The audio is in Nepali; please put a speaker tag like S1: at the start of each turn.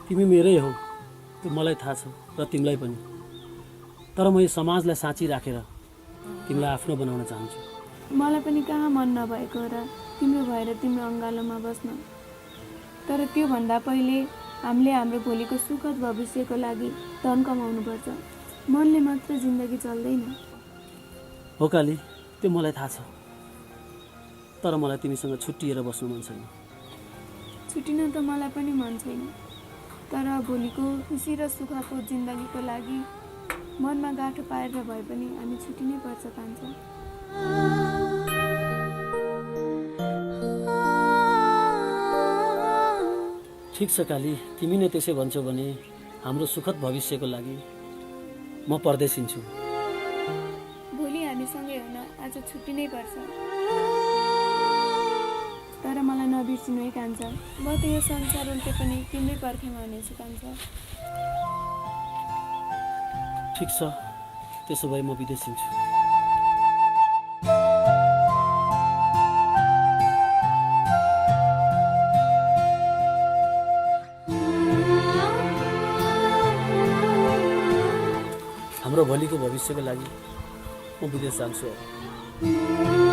S1: तिमी मेरै हौ, त्यो मलाई थाहा छ र तिमीलाई पनि। तर म यो समाजलाई साँची राखेर तिमीलाई आफ्नो बनाउन चाहन्छु।
S2: मलाई पनि कहाँ मन नभएको र तिम्रो भएर तिम्रो अङ्गालोमा बस्न। तर त्यो भन्दा पहिले हामीले हाम्रो भोलिको सुखद भविष्यको लागि धन कमाउनुपर्छ। मनले मात्र जिन्दगी चल्दैन।
S1: हो काली, त्यो मलाई थाहा छ। तर मलाई तिमीसँग छुट्टिएर बस्नु मन छैन।
S2: छुट्टिन त मलाई पनि मन छैन। तर भोलिको खुसी र सुखको जिन्दगीको लागि मनमा गाँठो पारेर भए पनि हामी छुट्टिनै पर्छ कान्छा।
S1: ठिक छ काली, तिमी नै त्यसै भन्छौ भने हाम्रो सुखद भविष्यको लागि म परदेश हिँड्छु।
S2: भोलि हामीसँगै हुन आज छुट्टिनै पर्छ। तर मलाई नबिर्सिनु है कान्छा। म त यो संसार उल्टे पनि तिम्रै पर्खेमा हुनेछु कान्छा।
S1: ठिक छ, त्यसो भए म विदेश हिँड्छु। हाम्रो भोलिको भविष्यको लागि म विदेश जान्छु।